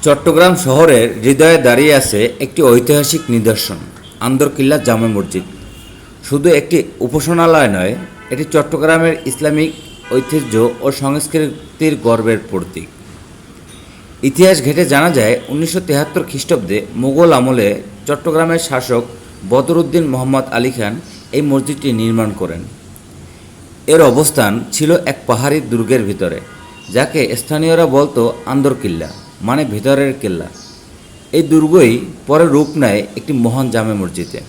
চট্টগ্রাম শহরের হৃদয়ে দাঁড়িয়ে আছে একটি ঐতিহাসিক নিদর্শন, আন্দরকিল্লা জামে মসজিদ। শুধু একটি উপাসনালয় নয়, এটি চট্টগ্রামের ইসলামিক ঐতিহ্য ও সংস্কৃতির গর্বের প্রতীক। ইতিহাস ঘেঁটে জানা যায় 1973 খ্রিস্টাব্দে মুঘল আমলে চট্টগ্রামের শাসক বদরুদ্দিন মোহাম্মদ আলী খান এই মসজিদটি নির্মাণ করেন। এর অবস্থান ছিল এক পাহাড়ি দুর্গের ভিতরে, যাকে স্থানীয়রা বলতো আন্দরকিল্লা, মানে ভিতরের কেল্লা। এই দুর্গই পরে রূপ নেয় একটি মহান জামে মসজিদে।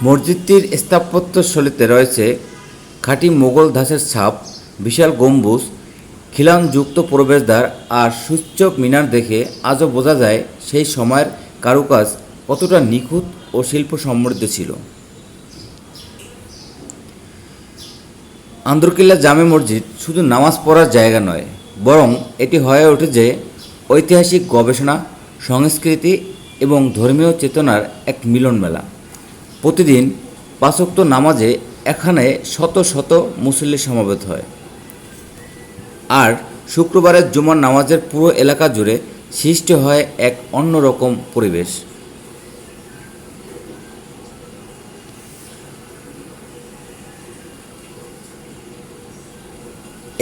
মসজিদটির স্থাপত্যশৈলীতে রয়েছে খাঁটি মোগল ধাঁচের ছাপ, বিশাল গম্বুজ, খিলানযুক্ত প্রবেশদ্বার আর সূচক মিনার দেখে আজও বোঝা যায় সেই সময়ের কারুকাজ কতটা নিখুঁত ও শিল্প সমৃদ্ধ ছিল। আন্দরকিল্লা জামে মসজিদ শুধু নামাজ পড়ার জায়গা নয়, বরং এটি হয়ে ওঠে ঐতিহাসিক গবেষণা, সংস্কৃতি এবং ধর্মীয় চেতনার এক মিলন মেলা। প্রতিদিন 5 ওয়াক্ত নামাজে এখানে শত শত মুসল্লি সমবেত হয়, আর শুক্রবারের জুমার নামাজের পুরো এলাকা জুড়ে সৃষ্টি হয় এক অন্যরকম পরিবেশ।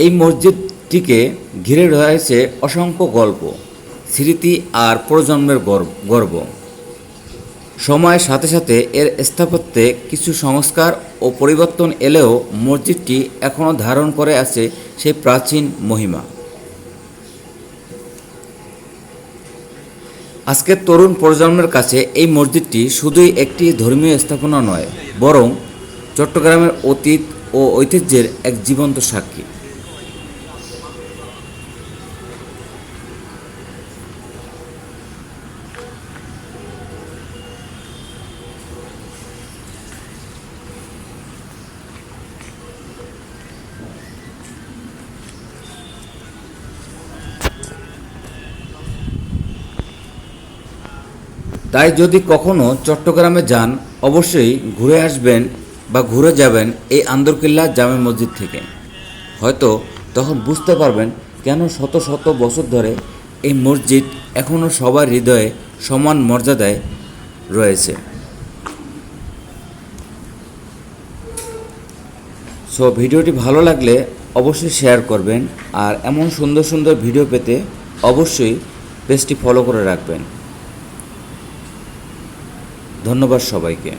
এই মসজিদটিকে ঘিরে রয়েছে অসংখ্য গল্প, স্মৃতি আর প্রজন্মের গর্ব। সময়ের সাথে সাথে এর স্থাপত্যে কিছু সংস্কার ও পরিবর্তন এলেও মসজিদটি এখনও ধারণ করে আছে সেই প্রাচীন মহিমা। আজকের তরুণ প্রজন্মের কাছে এই মসজিদটি শুধুই একটি ধর্মীয় স্থাপনা নয়, বরং চট্টগ্রামের অতীত ও ঐতিহ্যের এক জীবন্ত সাক্ষী। তাই যদি কখনো চট্টগ্রামে যান, অবশ্যই ঘুরে আসবেন বা ঘুরে যাবেন এই আন্দরকিল্লা জামে মসজিদ থেকে। হয়তো তখন বুঝতে পারবেন কেন শত শত বছর ধরে এই মসজিদ এখনও সবার হৃদয়ে সমান মর্যাদায় রয়েছে। সো ভিডিওটি ভালো লাগলে অবশ্যই শেয়ার করবেন, আর এমন সুন্দর সুন্দর ভিডিও পেতে অবশ্যই পেজটি ফলো করে রাখবেন। ধন্যবাদ সবাইকে।